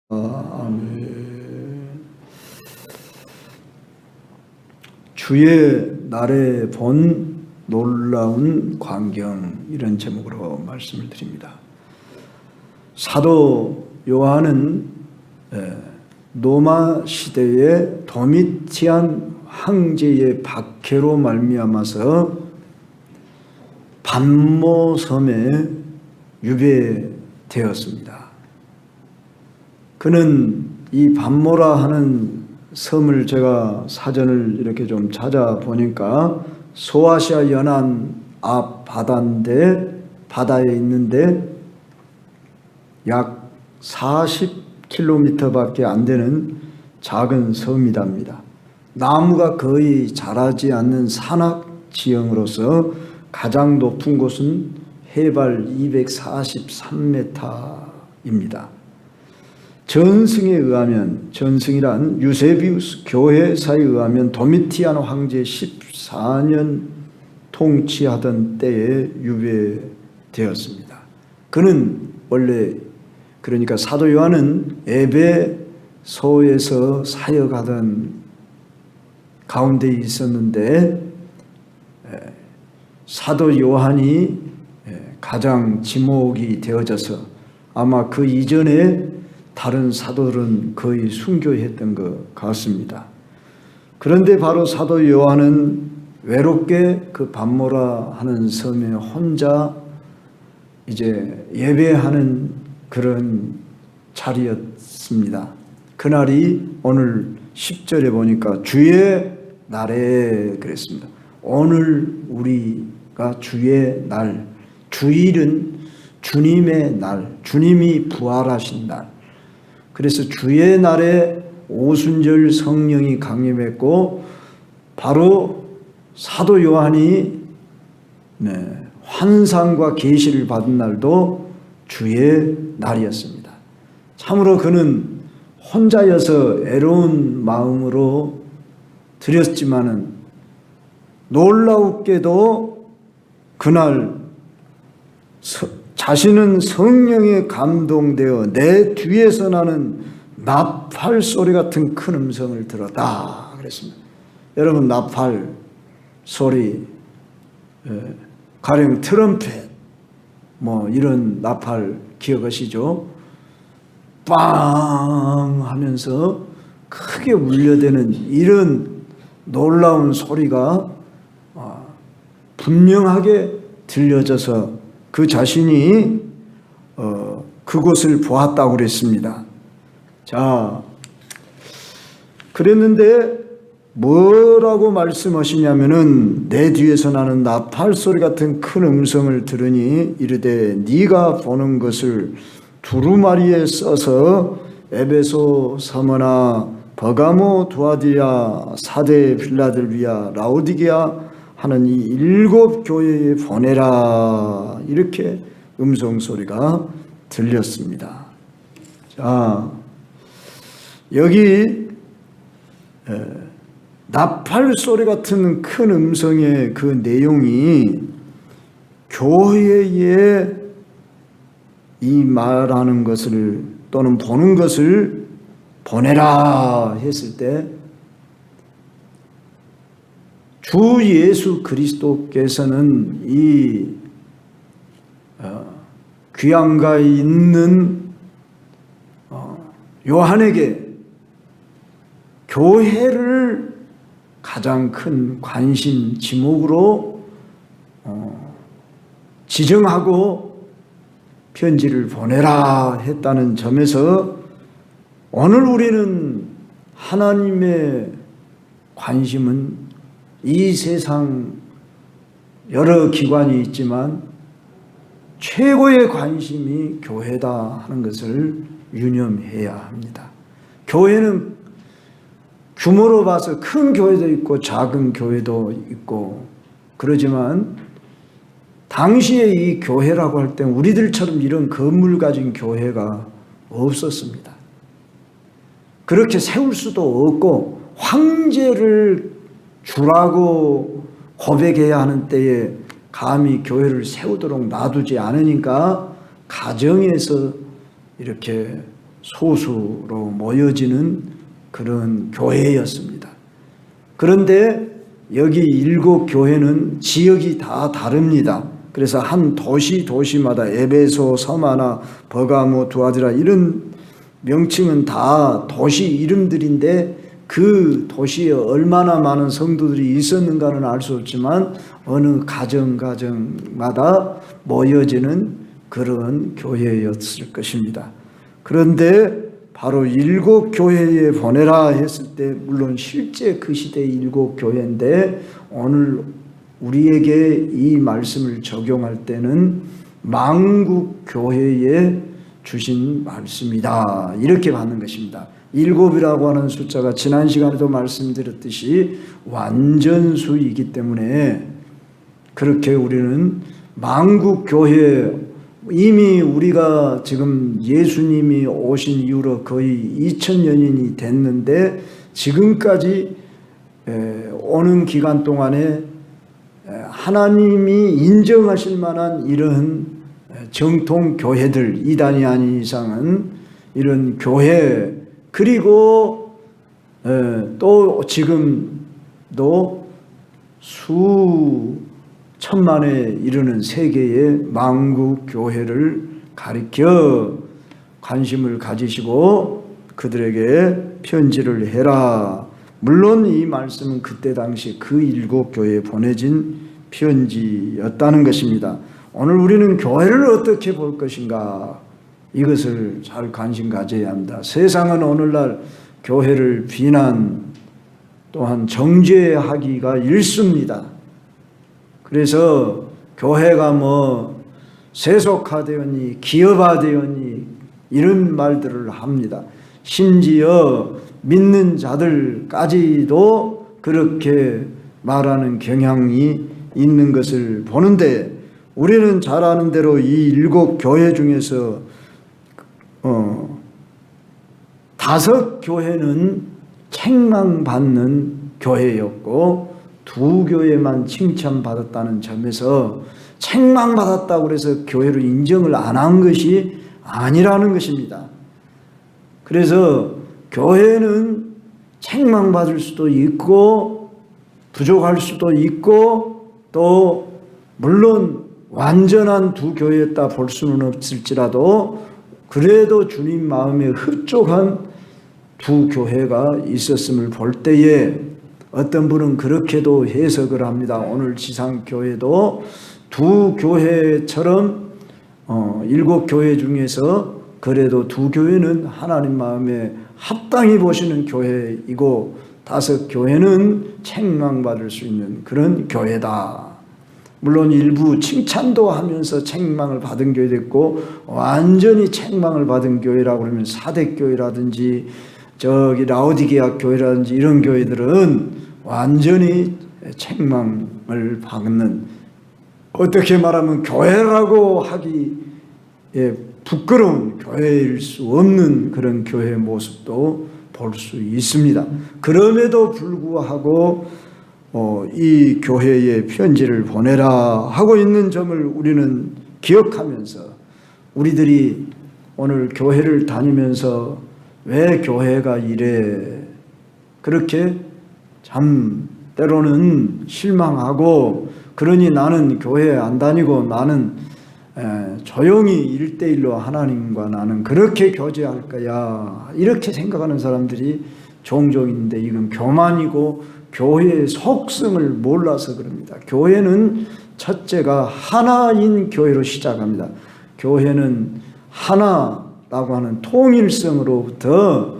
아멘. 주의 날에 본 놀라운 광경, 이런 제목으로 말씀을 드립니다. 사도 요한은 로마 시대의 도미티안 황제의 박해로 말미암아서 반모섬에 유배되었습니다. 그는 이 반모라 하는 섬을 제가 사전을 이렇게 좀 찾아보니까 소아시아 연안 앞 바다에 있는데 약 40km밖에 안 되는 작은 섬이답니다. 나무가 거의 자라지 않는 산악 지형으로서 가장 높은 곳은 해발 243m입니다. 전승에 의하면, 전승이란 유세비우스 교회사에 의하면 도미티안 황제 14년 통치하던 때에 유배되었습니다. 그는 원래, 그러니까 사도 요한은 에베소에서 사역하던 가운데 있었는데 사도 요한이 가장 지목이 되어져서 아마 그 이전에 다른 사도들은 거의 순교했던 것 같습니다. 그런데 바로 사도 요한은 외롭게 그 반모라 하는 섬에 혼자 이제 예배하는 그런 자리였습니다. 그날이 오늘 10절에 보니까 주의 날에 그랬습니다. 오늘 우리가 주의 날, 주일은 주님의 날, 주님이 부활하신 날. 그래서 주의 날에 오순절 성령이 강림했고 바로 사도 요한이 환상과 계시를 받은 날도 주의 날이었습니다. 참으로 그는 혼자여서 애로운 마음으로 드렸지만은 놀라웠게도 그날 자신은 성령에 감동되어 내 뒤에서 나는 나팔 소리 같은 큰 음성을 들었다 그랬습니다. 여러분, 나팔 소리, 가령 트럼펫 이런 나팔 기억하시죠? 빵 하면서 크게 울려대는 이런 놀라운 소리가 분명하게 들려져서 그 자신이 그곳을 보았다고 그랬습니다. 자, 그랬는데 뭐라고 말씀하시냐면은 내 뒤에서 나는 나팔 소리 같은 큰 음성을 들으니 이르되 네가 보는 것을 두루마리에 써서 에베소, 서머나, 버가모, 두아디아, 사데, 필라델비아, 라오디게아 하는 이 7 교회에 보내라, 이렇게 음성 소리가 들렸습니다. 자, 여기 나팔 소리 같은 큰 음성의 그 내용이 교회에 이 말하는 것을 또는 보는 것을 보내라 했을 때 주 예수 그리스도께서는 이 귀양가에 있는 요한에게 교회를 가장 큰 관심 지목으로 지정하고 편지를 보내라 했다는 점에서 오늘 우리는 하나님의 관심은 이 세상 여러 기관이 있지만 최고의 관심이 교회다 하는 것을 유념해야 합니다. 교회는 규모로 봐서 큰 교회도 있고 작은 교회도 있고 그러지만 당시에 이 교회라고 할 때 우리들처럼 이런 건물 가진 교회가 없었습니다. 그렇게 세울 수도 없고 황제를 주라고 고백해야 하는 때에 감히 교회를 세우도록 놔두지 않으니까 가정에서 이렇게 소수로 모여지는 그런 교회였습니다. 그런데 여기 7 교회는 지역이 다 다릅니다. 그래서 한 도시마다 에베소, 서마나, 버가모, 두아디라 이런 명칭은 다 도시 이름들인데 그 도시에 얼마나 많은 성도들이 있었는가는 알 수 없지만 어느 가정마다 모여지는 그런 교회였을 것입니다. 그런데 바로 7 교회에 보내라 했을 때 물론 실제 그 시대의 7 교회인데 오늘 우리에게 이 말씀을 적용할 때는 만국 교회에 주신 말씀이다 이렇게 받는 것입니다. 7이라고 하는 숫자가 지난 시간에도 말씀드렸듯이 완전수이기 때문에 그렇게 우리는 만국 교회, 이미 우리가 지금 예수님이 오신 이후로 거의 2000년이 됐는데 지금까지 오는 기간 동안에 하나님이 인정하실 만한 이런 정통 교회들 2단이 아닌 이상은 이런 교회, 그리고 또 지금도 수천만에 이르는 세계의 만국 교회를 가리켜 관심을 가지시고 그들에게 편지를 해라. 물론 이 말씀은 그때 당시 그 7 교회에 보내진 편지였다는 것입니다. 오늘 우리는 교회를 어떻게 볼 것인가, 이것을 잘 관심 가져야 합니다. 세상은 오늘날 교회를 비난 또한 정죄하기가 일쑤입니다. 그래서 교회가 뭐 세속화되었니 기업화되었니 이런 말들을 합니다. 심지어 믿는 자들까지도 그렇게 말하는 경향이 있는 것을 보는데 우리는 잘 아는 대로 이 7 교회 중에서 5 교회는 책망받는 교회였고 2 교회만 칭찬받았다는 점에서 책망받았다고 해서 교회로 인정을 안 한 것이 아니라는 것입니다. 그래서 교회는 책망받을 수도 있고 부족할 수도 있고 또 물론 완전한 2 교회였다 볼 수는 없을지라도 그래도 주님 마음에 흡족한 2 교회가 있었음을 볼 때에 어떤 분은 그렇게도 해석을 합니다. 오늘 지상교회도 2 교회처럼 7 교회 중에서 그래도 2 교회는 하나님 마음에 합당히 보시는 교회이고 5 교회는 책망받을 수 있는 그런 교회다. 물론 일부 칭찬도 하면서 책망을 받은 교회도 있고 완전히 책망을 받은 교회라고 그러면 사대교회라든지 저기 라오디게아 교회라든지 이런 교회들은 완전히 책망을 받는, 어떻게 말하면 교회라고 하기에 부끄러운 교회일 수 없는 그런 교회의 모습도 볼 수 있습니다. 그럼에도 불구하고 이 교회에 편지를 보내라 하고 있는 점을 우리는 기억하면서 우리들이 오늘 교회를 다니면서 왜 교회가 이래 그렇게 참 때로는 실망하고 그러니 나는 교회 안 다니고 나는 조용히 1대1로 하나님과 나는 그렇게 교제할 거야 이렇게 생각하는 사람들이 종종 있는데 이건 교만이고 교회의 속성을 몰라서 그럽니다. 교회는 첫째가 하나인 교회로 시작합니다. 교회는 하나라고 하는 통일성으로부터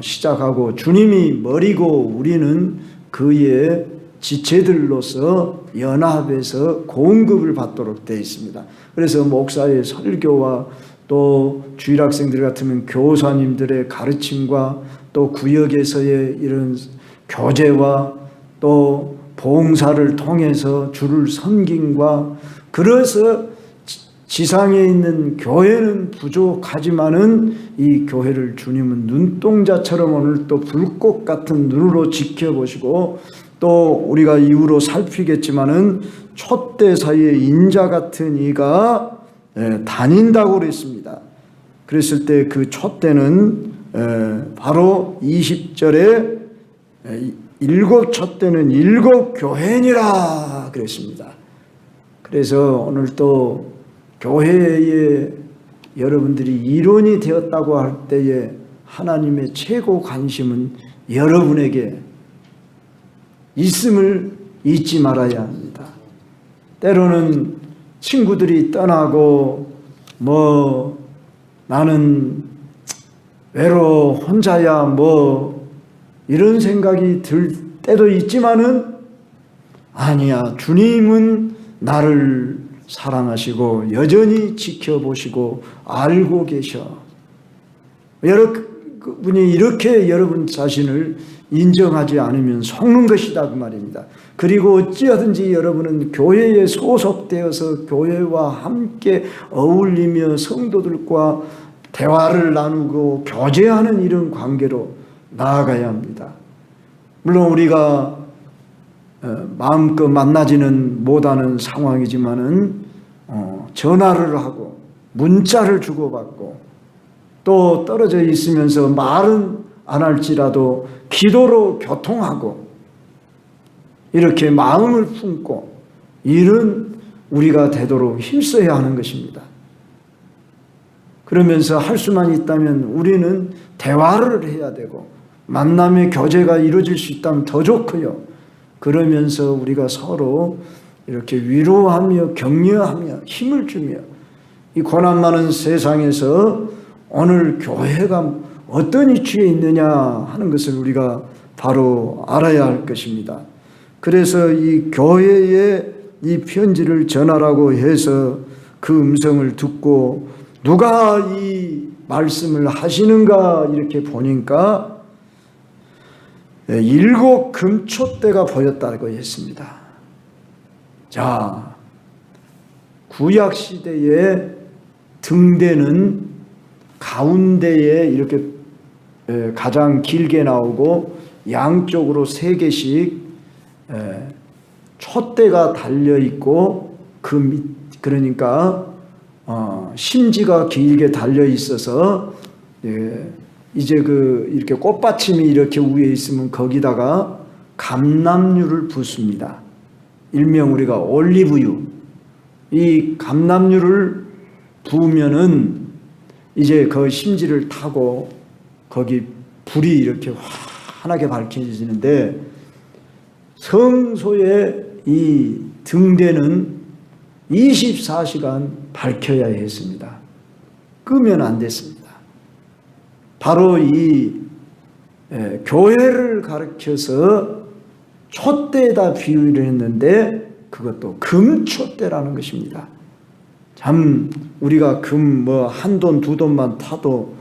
시작하고 주님이 머리고 우리는 그의 지체들로서 연합해서 공급을 받도록 되어 있습니다. 그래서 목사의 설교와 또 주일학생들 같으면 교사님들의 가르침과 또 구역에서의 이런 교제와 또 봉사를 통해서 주를 섬김과, 그래서 지상에 있는 교회는 부족하지만은 이 교회를 주님은 눈동자처럼 오늘 또 불꽃 같은 눈으로 지켜보시고 또 우리가 이후로 살피겠지만은 촛대 사이에 인자 같은 이가 다닌다고 그랬습니다. 그랬을 때 그 촛대는 바로 20절에 일곱 촛대는 일곱 교회니라 그랬습니다. 그래서 오늘 또 교회에 여러분들이 일원이 되었다고 할 때에 하나님의 최고 관심은 여러분에게 있음을 잊지 말아야 합니다. 때로는 친구들이 떠나고 나는 외로워 혼자야 이런 생각이 들 때도 있지만은 아니야, 주님은 나를 사랑하시고 여전히 지켜보시고 알고 계셔. 여러분이 이렇게 여러분 자신을 인정하지 않으면 속는 것이다 그 말입니다. 그리고 어찌하든지 여러분은 교회에 소속되어서 교회와 함께 어울리며 성도들과 대화를 나누고 교제하는 이런 관계로 나아가야 합니다. 물론 우리가 마음껏 만나지는 못하는 상황이지만은 전화를 하고 문자를 주고받고 또 떨어져 있으면서 말은 안 할지라도 기도로 교통하고 이렇게 마음을 품고 이런 우리가 되도록 힘써야 하는 것입니다. 그러면서 할 수만 있다면 우리는 대화를 해야 되고 만남의 교제가 이루어질 수 있다면 더 좋고요. 그러면서 우리가 서로 이렇게 위로하며 격려하며 힘을 주며 이 고난 많은 세상에서 오늘 교회가 어떤 위치에 있느냐 하는 것을 우리가 바로 알아야 할 것입니다. 그래서 이 교회에 이 편지를 전하라고 해서 그 음성을 듣고 누가 이 말씀을 하시는가 이렇게 보니까 일곱 금촛대가 보였다고 했습니다. 자, 구약시대의 등대는 가운데에 이렇게 가장 길게 나오고 양쪽으로 3개씩 촛대가 달려있고 그러니까 심지가 길게 달려있어서 이제 이렇게 꽃받침이 이렇게 위에 있으면 거기다가 감람류를 붓습니다. 일명 우리가 올리브유. 이 감람류를 부으면은 이제 그 심지를 타고 거기 불이 이렇게 환하게 밝혀지는데 성소의 이 등대는 24시간 밝혀야 했습니다. 끄면 안 됐습니다. 바로 이 교회를 가르쳐서 촛대에다 비유를 했는데 그것도 금촛대라는 것입니다. 참 우리가 금 한 돈 두 돈만 타도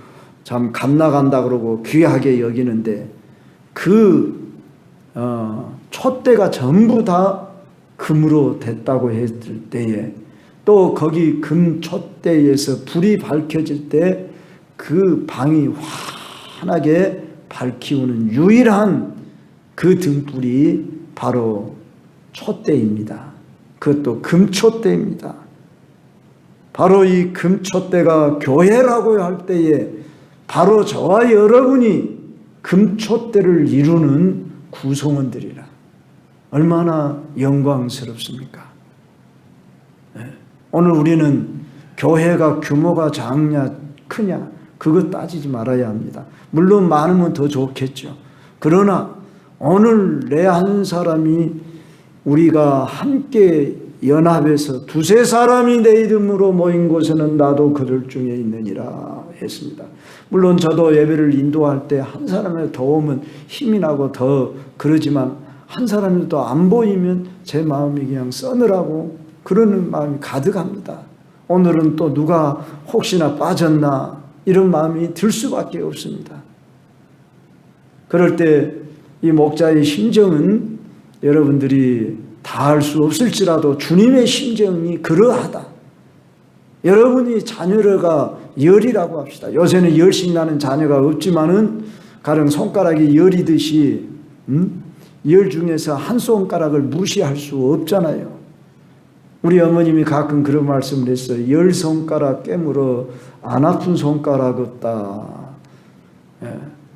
참 값나간다 그러고 귀하게 여기는데 그 촛대가 전부 다 금으로 됐다고 했을 때에 또 거기 금 촛대에서 불이 밝혀질 때 그 방이 환하게 밝히우는 유일한 그 등불이 바로 촛대입니다. 그것도 금촛대입니다. 바로 이 금촛대가 교회라고 할 때에 바로 저와 여러분이 금촛대를 이루는 구성원들이라. 얼마나 영광스럽습니까? 오늘 우리는 교회가 규모가 작냐 크냐 그거 따지지 말아야 합니다. 물론 많으면 더 좋겠죠. 그러나 오늘 내 한 사람이 우리가 함께 연합해서 두세 사람이 내 이름으로 모인 곳에는 나도 그들 중에 있느니라 했습니다. 물론 저도 예배를 인도할 때 한 사람의 도움은 힘이 나고 더 그러지만 한 사람도 안 보이면 제 마음이 그냥 써느라고 그러는 마음이 가득합니다. 오늘은 또 누가 혹시나 빠졌나 이런 마음이 들 수밖에 없습니다. 그럴 때 이 목자의 심정은 여러분들이 다 알 수 없을지라도 주님의 심정이 그러하다. 여러분이 자녀가 열이라고 합시다. 요새는 열씩 나는 자녀가 없지만은 가령 손가락이 열이듯이 열 중에서 한 손가락을 무시할 수 없잖아요. 우리 어머님이 가끔 그런 말씀을 했어요. 10손가락 깨물어 안 아픈 손가락 없다.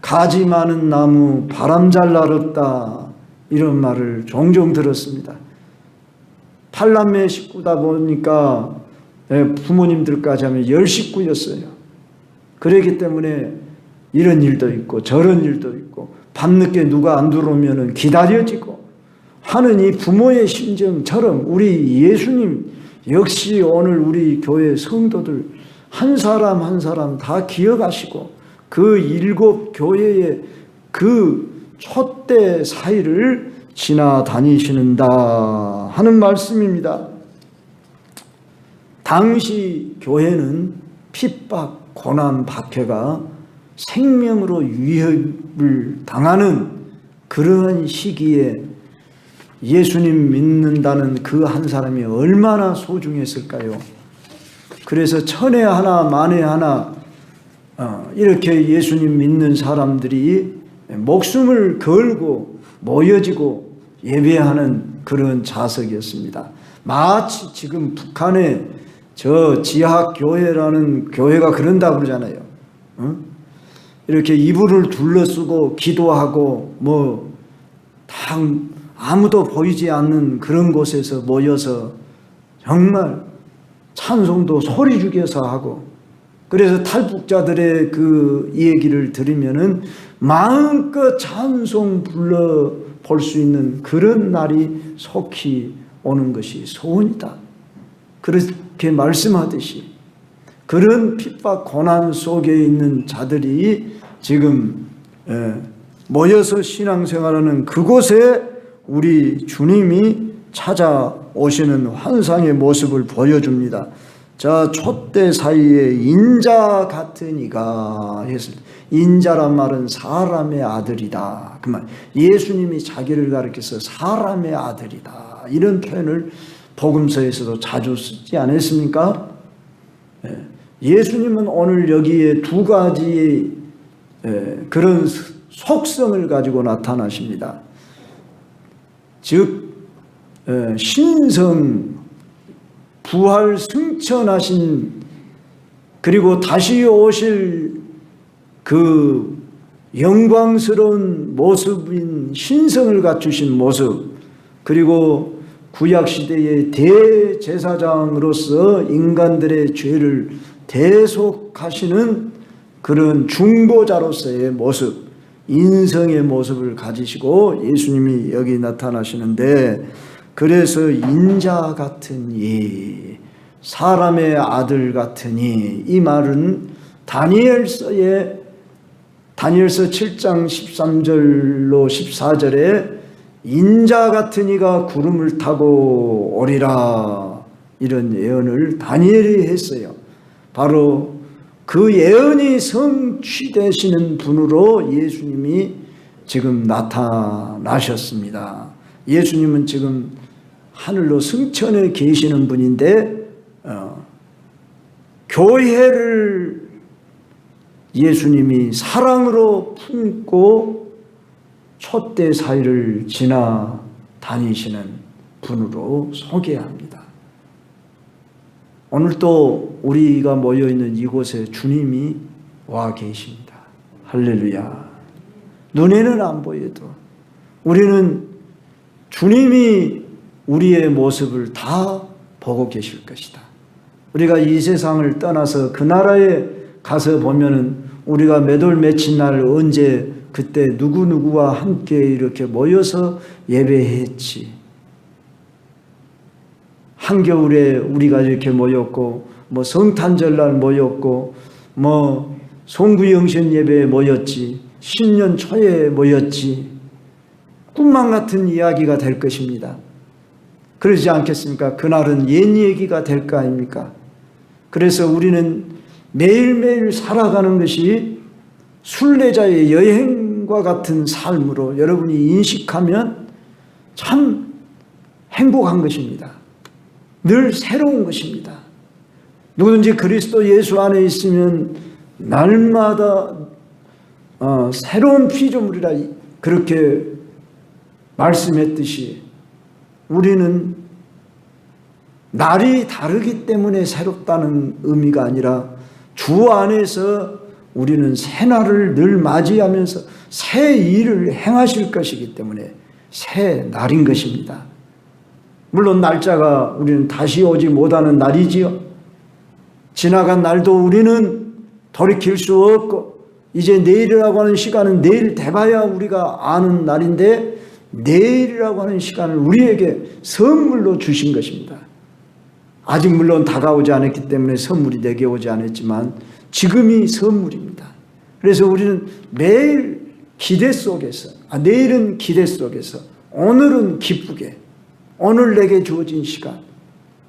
가지 많은 나무 바람 잘 날 없다. 이런 말을 종종 들었습니다. 8남매 식구다 보니까 부모님들까지 하면 10식구였어요. 그렇기 때문에 이런 일도 있고 저런 일도 있고 밤늦게 누가 안 들어오면 기다려지고 하는 이 부모의 심정처럼 우리 예수님 역시 오늘 우리 교회 성도들 한 사람 한 사람 다 기억하시고 그 7 교회의 그 촛대 사이를 지나다니시는다 하는 말씀입니다. 당시 교회는 핍박, 고난, 박해가 생명으로 위협을 당하는 그러한 시기에 예수님 믿는다는 그 한 사람이 얼마나 소중했을까요? 그래서 천에 하나 만에 하나 이렇게 예수님 믿는 사람들이 목숨을 걸고 모여지고 예배하는 그런 자석이었습니다. 마치 지금 북한의 저 지하교회라는 교회가 그런다고 그러잖아요. 이렇게 이불을 둘러쓰고 기도하고 다 아무도 보이지 않는 그런 곳에서 모여서 정말 찬송도 소리 죽여서 하고, 그래서 탈북자들의 그 얘기를 들으면은 마음껏 찬송 불러 볼 수 있는 그런 날이 속히 오는 것이 소원이다. 그렇게 말씀하듯이 그런 핍박 고난 속에 있는 자들이 지금 모여서 신앙생활하는 그곳에 우리 주님이 찾아오시는 환상의 모습을 보여줍니다. 자, 촛대 사이에 인자 같은 이가 했을 때, 인자란 말은 사람의 아들이다. 그 말, 예수님이 자기를 가리켜서 사람의 아들이다. 이런 표현을 복음서에서도 자주 쓰지 않았습니까? 예수님은 오늘 여기에 2가지의 그런 속성을 가지고 나타나십니다. 즉 신성, 부활 승천하신, 그리고 다시 오실 그 영광스러운 모습인 신성을 갖추신 모습, 그리고 구약시대의 대제사장으로서 인간들의 죄를 대속하시는 그런 중보자로서의 모습, 인성의 모습을 가지시고 예수님이 여기 나타나시는데, 그래서 인자 같으니, 사람의 아들 같으니, 이 말은 다니엘서 7장 13절로 14절에 인자 같은 이가 구름을 타고 오리라, 이런 예언을 다니엘이 했어요. 바로 그 예언이 성취되시는 분으로 예수님이 지금 나타나셨습니다. 예수님은 지금 하늘로 승천해 계시는 분인데 교회를 예수님이 사랑으로 품고 촛대 사이를 지나 다니시는 분으로 소개합니다. 오늘 또 우리가 모여있는 이곳에 주님이 와 계십니다. 할렐루야. 눈에는 안 보여도 우리는 주님이 우리의 모습을 다 보고 계실 것이다. 우리가 이 세상을 떠나서 그 나라에 가서 보면은 우리가 몇 월 며칠 날 언제 그때 누구누구와 함께 이렇게 모여서 예배했지. 한겨울에 우리가 이렇게 모였고, 성탄절날 모였고, 송구영신 예배에 모였지, 신년 초에 모였지. 꿈만 같은 이야기가 될 것입니다. 그러지 않겠습니까? 그날은 옛 얘기가 될 거 아닙니까? 그래서 우리는 매일매일 살아가는 것이 순례자의 여행과 같은 삶으로 여러분이 인식하면 참 행복한 것입니다. 늘 새로운 것입니다. 누구든지 그리스도 예수 안에 있으면 날마다 새로운 피조물이라 그렇게 말씀했듯이 우리는 날이 다르기 때문에 새롭다는 의미가 아니라 주 안에서 우리는 새 날을 늘 맞이하면서 새 일을 행하실 것이기 때문에 새 날인 것입니다. 물론 날짜가 우리는 다시 오지 못하는 날이지요. 지나간 날도 우리는 돌이킬 수 없고 이제 내일이라고 하는 시간은 내일 돼봐야 우리가 아는 날인데 내일이라고 하는 시간을 우리에게 선물로 주신 것입니다. 아직 물론 다가오지 않았기 때문에 선물이 내게 오지 않았지만 지금이 선물입니다. 그래서 우리는 매일 기대 속에서 내일은 기대 속에서 오늘은 기쁘게 오늘 내게 주어진 시간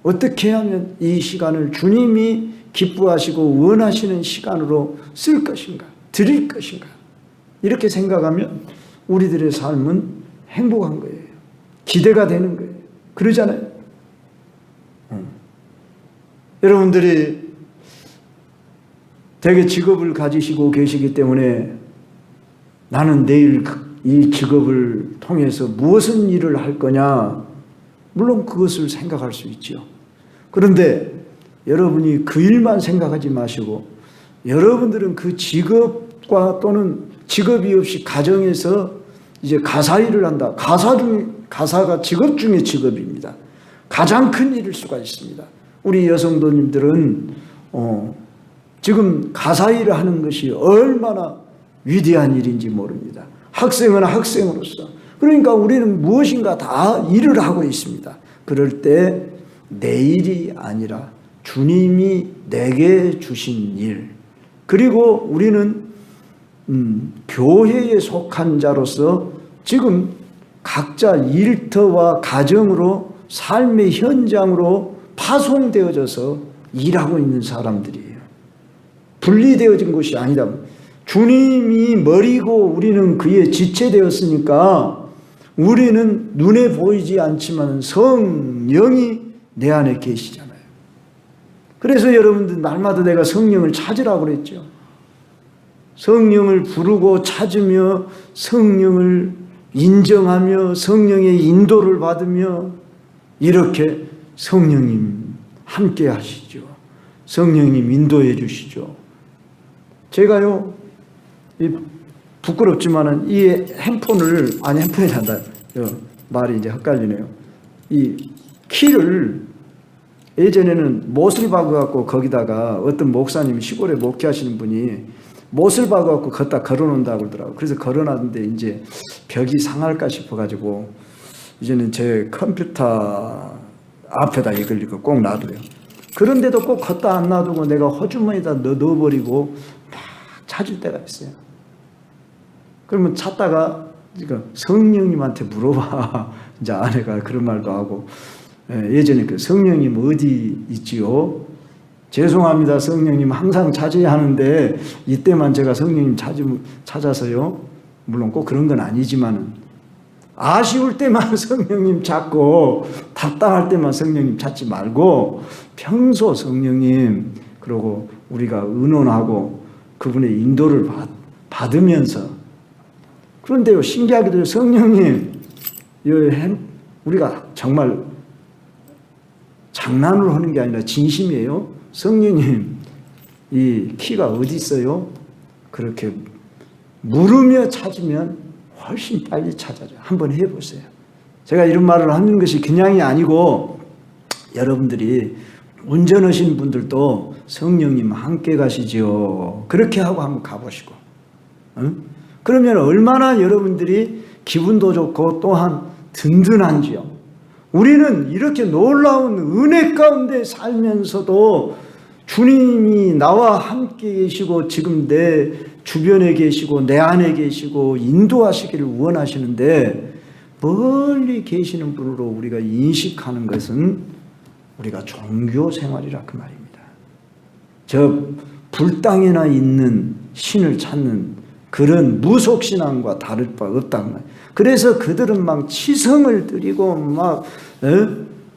어떻게 하면 이 시간을 주님이 기뻐하시고 원하시는 시간으로 쓸 것인가 드릴 것인가 이렇게 생각하면 우리들의 삶은 행복한 거예요. 기대가 되는 거예요. 그러잖아요. 여러분들이 대개 직업을 가지시고 계시기 때문에 나는 내일 이 직업을 통해서 무엇은 일을 할 거냐 물론 그것을 생각할 수 있죠. 그런데 여러분이 그 일만 생각하지 마시고 여러분들은 그 직업과 또는 직업이 없이 가정에서 이제 가사 일을 한다. 가사가 직업 중에 직업입니다. 가장 큰 일일 수가 있습니다. 우리 여성도님들은 지금 가사 일을 하는 것이 얼마나 위대한 일인지 모릅니다. 학생은 학생으로서 그러니까 우리는 무엇인가 다 일을 하고 있습니다. 그럴 때 내일이 아니라 주님이 내게 주신 일 그리고 우리는 교회에 속한 자로서 지금 각자 일터와 가정으로 삶의 현장으로 파송되어져서 일하고 있는 사람들이에요. 분리되어진 것이 아니다. 주님이 머리고 우리는 그의 지체되었으니까 우리는 눈에 보이지 않지만 성령이 내 안에 계시잖아요. 그래서 여러분들 날마다 내가 성령을 찾으라고 그랬죠. 성령을 부르고 찾으며 성령을 인정하며 성령의 인도를 받으며 이렇게 성령님 함께 하시죠. 성령님 인도해 주시죠. 제가요 부끄럽지만은 이 핸폰이 한다. 말이 이제 헷갈리네요. 이 키를 예전에는 못을 박아갖고 거기다가 어떤 목사님이 시골에 목회하시는 분이 못을 박아갖고 걷다 걸어놓는다고 그러더라고요. 그래서 걸어놨는데 이제 벽이 상할까 싶어가지고 이제는 제 컴퓨터 앞에다 이걸 꼭 놔둬요. 그런데도 꼭 걷다 안 놔두고 내가 호주머니에다 넣어버리고 막 찾을 때가 있어요. 그러면 찾다가 성령님한테 물어봐. 이제 아내가 그런 말도 하고 예전에 그 성령님 어디 있지요? 죄송합니다. 성령님 항상 찾아야 하는데 이때만 제가 성령님 찾아서요. 물론 꼭 그런 건 아니지만 아쉬울 때만 성령님 찾고 답답할 때만 성령님 찾지 말고 평소 성령님 그리고 우리가 의논하고 그분의 인도를 받으면서 그런데요 신기하게도 성령님 우리가 정말 장난으로 하는 게 아니라 진심이에요. 성령님 이 키가 어디 있어요? 그렇게 물으며 찾으면 훨씬 빨리 찾아요. 한번 해보세요. 제가 이런 말을 하는 것이 그냥이 아니고 여러분들이 운전하시는 분들도 성령님 함께 가시지요. 그렇게 하고 한번 가보시고 그러면 얼마나 여러분들이 기분도 좋고 또한 든든한지요. 우리는 이렇게 놀라운 은혜 가운데 살면서도 주님이 나와 함께 계시고 지금 내 주변에 계시고 내 안에 계시고 인도하시기를 원하시는데 멀리 계시는 분으로 우리가 인식하는 것은 우리가 종교 생활이라 그 말입니다. 저 불땅에나 있는 신을 찾는 그런 무속신앙과 다를 바 없단 말이에요. 그래서 그들은 막 치성을 드리고 막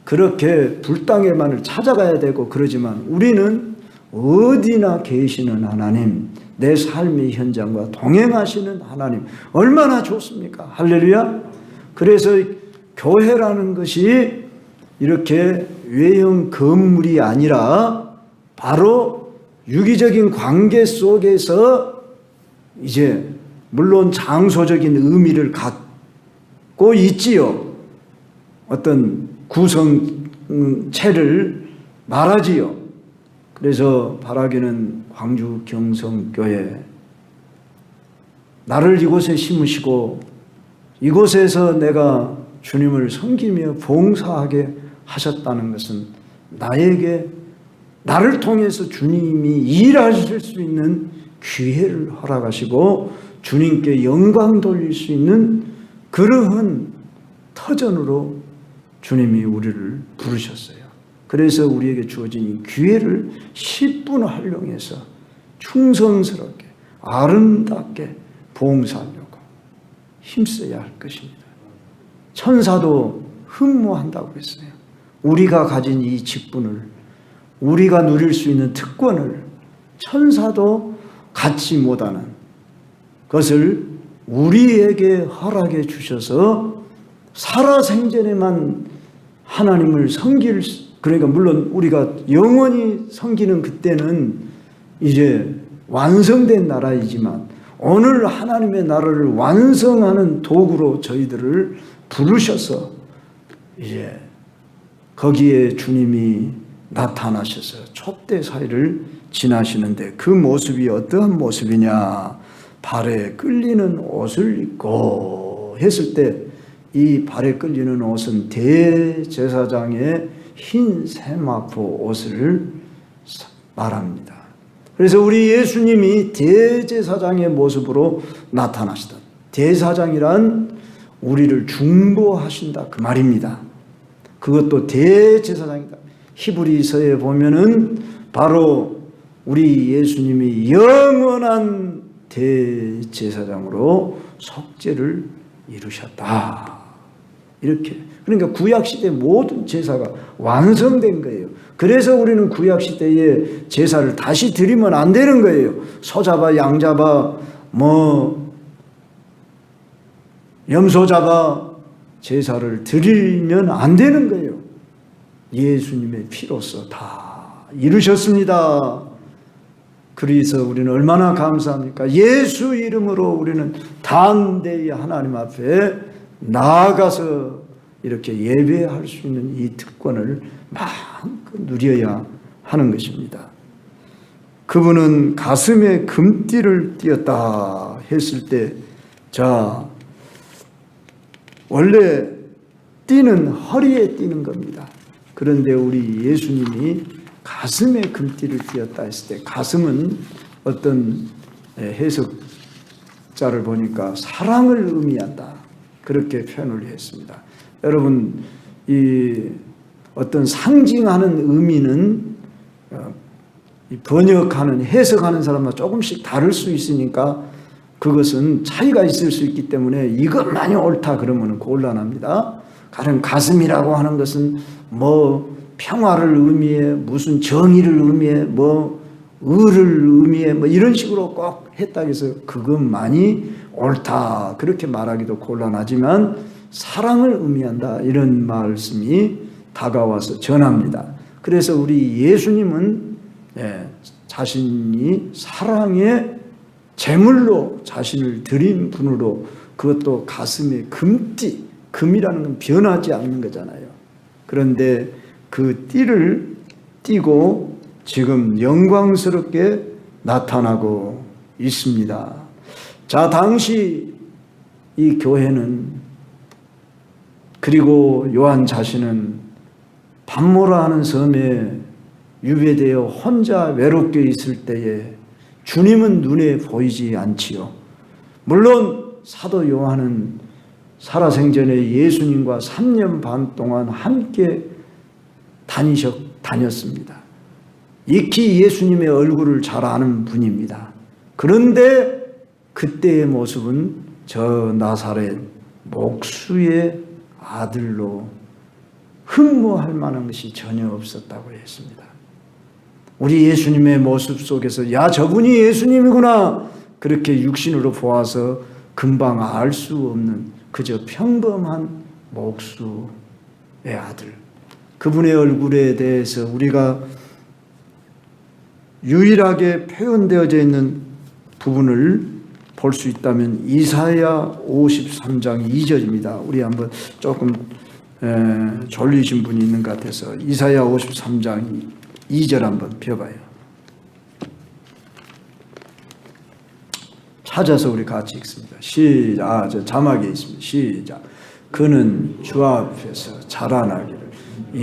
그렇게 불땅에만을 찾아가야 되고 그러지만 우리는 어디나 계시는 하나님, 내 삶의 현장과 동행하시는 하나님 얼마나 좋습니까? 할렐루야. 그래서 교회라는 것이 이렇게 외형 건물이 아니라 바로 유기적인 관계 속에서 이제 물론 장소적인 의미를 갖고 있지요. 어떤 구성체를 말하지요. 그래서 바라기는 광주 경성교회 나를 이곳에 심으시고 이곳에서 내가 주님을 섬기며 봉사하게 하셨다는 것은 나를 통해서 주님이 일하실 수 있는 기회를 허락하시고 주님께 영광 돌릴 수 있는 그러한 터전으로 주님이 우리를 부르셨어요. 그래서 우리에게 주어진 이 기회를 10분 활용해서 충성스럽게 아름답게 봉사하려고 힘써야 할 것입니다. 천사도 흠모한다고 했어요. 우리가 가진 이 직분을, 우리가 누릴 수 있는 특권을 천사도 갖지 못하는 것을 우리에게 허락해 주셔서 살아생전에만 하나님을 섬길, 그러니까 물론 우리가 영원히 섬기는 그때는 이제 완성된 나라이지만 오늘 하나님의 나라를 완성하는 도구로 저희들을 부르셔서 이제 거기에 주님이 나타나셔서 촛대 사이를 지나시는데 그 모습이 어떠한 모습이냐, 발에 끌리는 옷을 입고 했을 때 이 발에 끌리는 옷은 대제사장의 흰 세마포 옷을 말합니다. 그래서 우리 예수님이 대제사장의 모습으로 나타나시다. 대사장이란 우리를 중보하신다 그 말입니다. 그것도 대제사장이다. 히브리서에 보면은 바로 우리 예수님이 영원한 대제사장으로 속죄를 이루셨다. 이렇게. 그러니까 구약시대 모든 제사가 완성된 거예요. 그래서 우리는 구약시대에 제사를 다시 드리면 안 되는 거예요. 소 잡아, 양 잡아, 염소 잡아 제사를 드리면 안 되는 거예요. 예수님의 피로서 다 이루셨습니다. 그래서 우리는 얼마나 감사합니까? 예수 이름으로 우리는 담대히 하나님 앞에 나아가서 이렇게 예배할 수 있는 이 특권을 마음껏 누려야 하는 것입니다. 그분은 가슴에 금띠를 띄었다 했을 때, 자, 원래 띠는 허리에 띠는 겁니다. 그런데 우리 예수님이 가슴에 금띠를 띄었다 했을 때, 가슴은 어떤 해석자를 보니까 사랑을 의미한다, 그렇게 표현을 했습니다. 여러분, 이 어떤 상징하는 의미는 번역하는, 해석하는 사람마다 조금씩 다를 수 있으니까 그것은 차이가 있을 수 있기 때문에 이것만이 옳다 그러면 곤란합니다. 가슴이라고 하는 것은 평화를 의미해, 무슨 정의를 의미해, 의를 의미해, 이런 식으로 꼭 했다 해서 그것만이 옳다 그렇게 말하기도 곤란하지만 사랑을 의미한다 이런 말씀이 다가와서 전합니다. 그래서 우리 예수님은 자신이 사랑의 제물로 자신을 드린 분으로, 그것도 가슴에 금띠, 금이라는 건 변하지 않는 거잖아요. 그런데 그 띠를 띠고 지금 영광스럽게 나타나고 있습니다. 자, 당시 이 교회는, 그리고 요한 자신은 밤모라 하는 섬에 유배되어 혼자 외롭게 있을 때에 주님은 눈에 보이지 않지요. 물론 사도 요한은 살아생전에 예수님과 3년 반 동안 함께 다녔습니다. 익히 예수님의 얼굴을 잘 아는 분입니다. 그런데 그때의 모습은 저 나사렛 목수의 아들로 흠모할 만한 것이 전혀 없었다고 했습니다. 우리 예수님의 모습 속에서 야, 저분이 예수님이구나, 그렇게 육신으로 보아서 금방 알 수 없는 그저 평범한 목수의 아들, 그분의 얼굴에 대해서 우리가 유일하게 표현되어져 있는 부분을 볼 수 있다면 이사야 53장 2절입니다. 우리 한번 조금 졸리신 분이 있는 것 같아서 이사야 53장 2절 한번 펴봐요. 찾아서 우리 같이 읽습니다. 시작. 저 자막에 있습니다. 시작. 그는 주 앞에서 자라나기를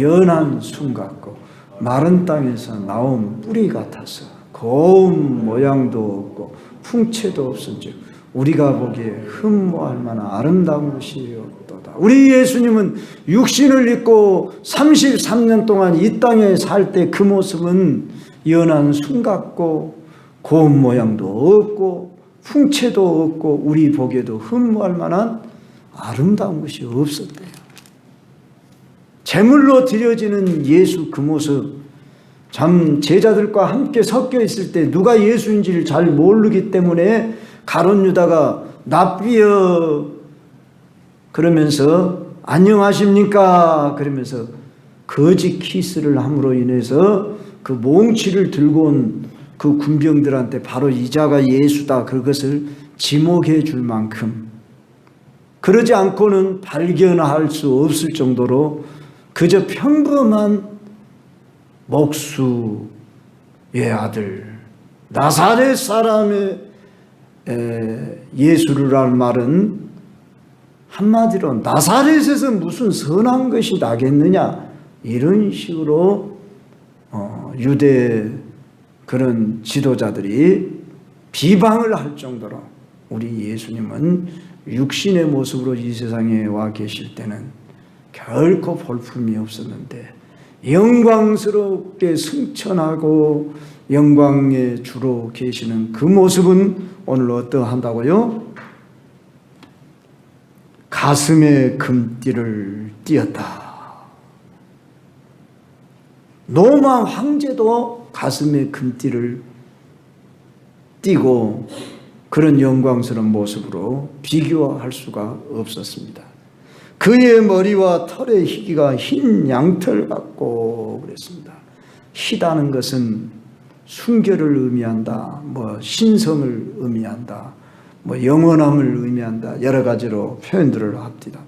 연한 순 같고 마른 땅에서 나온 뿌리 같아서 고운 모양도 없고 풍채도 없은즉 우리가 보기에 흠모할 만한 아름다운 것이 없도다. 우리 예수님은 육신을 입고 33년 동안 이 땅에 살 때 그 모습은 연한 순 같고 고운 모양도 없고 풍채도 없고 우리 보기에도 흠모할 만한 아름다운 것이 없었대요. 제물로 드려지는 예수 그 모습, 참 제자들과 함께 섞여 있을 때 누가 예수인지를 잘 모르기 때문에 가룟 유다가 납비여 그러면서 안녕하십니까 그러면서 거짓 키스를 함으로 인해서 그 몽치를 들고 온 그 군병들한테 바로 이자가 예수다 그것을 지목해 줄 만큼, 그러지 않고는 발견할 수 없을 정도로 그저 평범한 목수의 아들 나사렛 사람의 예수라는 말은 한마디로 나사렛에서 무슨 선한 것이 나겠느냐 이런 식으로 유대 그런 지도자들이 비방을 할 정도로 우리 예수님은 육신의 모습으로 이 세상에 와 계실 때는 결코 볼품이 없었는데 영광스럽게 승천하고 영광의 주로 계시는 그 모습은 오늘 어떠한다고요? 가슴에 금띠를 띄었다. 로마 황제도 가슴에 금띠를 띄고 그런 영광스러운 모습으로 비교할 수가 없었습니다. 그의 머리와 털의 희기가 흰 양털 같고 그랬습니다. 희다는 것은 순결을 의미한다, 신성을 의미한다, 영원함을 의미한다, 여러 가지로 표현들을 합니다.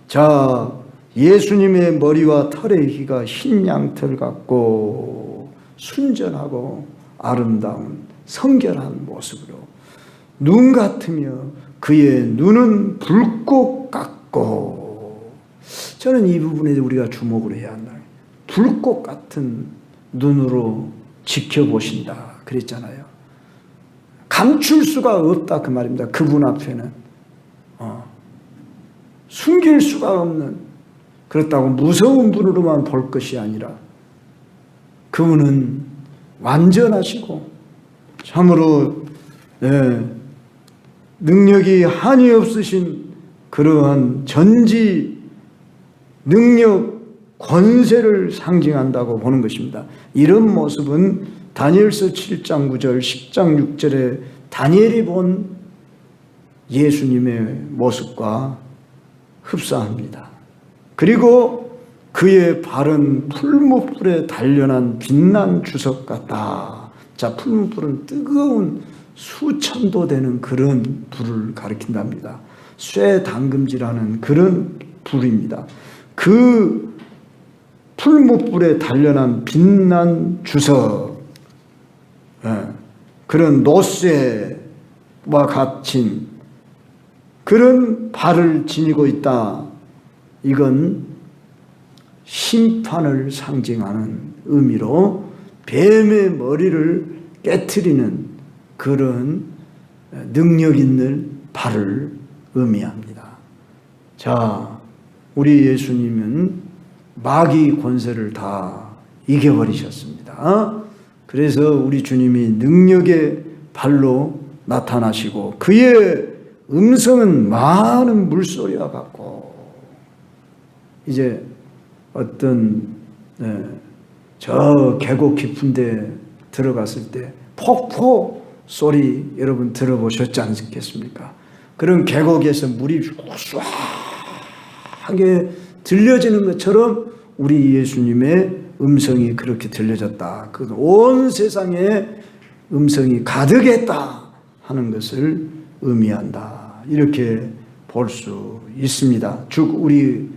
자, 예수님의 머리와 털의 희가 흰 양털 같고 순전하고 아름다운 성결한 모습으로 눈 같으며 그의 눈은 불꽃 같고, 저는 이 부분에 우리가 주목을 해야 한다. 불꽃 같은 눈으로 지켜보신다 그랬잖아요. 감출 수가 없다 그 말입니다. 그분 앞에는 숨길 수가 없는, 그렇다고 무서운 분으로만 볼 것이 아니라 그분은 완전하시고 참으로 능력이 한이 없으신 그러한 전지 능력 권세를 상징한다고 보는 것입니다. 이런 모습은 다니엘서 7장 9절 10장 6절에 다니엘이 본 예수님의 모습과 흡사합니다. 그리고 그의 발은 풀무불에 단련한 빛난 주석 같다. 자, 풀무불은 뜨거운 수천도 되는 그런 불을 가리킨답니다. 쇠당금지라는 그런 불입니다. 그 풀무불에 단련한 빛난 주석, 그런 노쇠와 같은 그런 발을 지니고 있다. 이건 심판을 상징하는 의미로 뱀의 머리를 깨트리는 그런 능력 있는 발을 의미합니다. 자, 우리 예수님은 마귀 권세를 다 이겨버리셨습니다. 그래서 우리 주님이 능력의 발로 나타나시고 그의 음성은 많은 물소리와 같고, 이제 어떤 저 계곡 깊은 데 들어갔을 때 폭포 소리 여러분 들어보셨지 않겠습니까? 그런 계곡에서 물이 쏴하게 들려지는 것처럼 우리 예수님의 음성이 그렇게 들려졌다. 그 온 세상에 음성이 가득했다 하는 것을 의미한다. 이렇게 볼 수 있습니다. 우리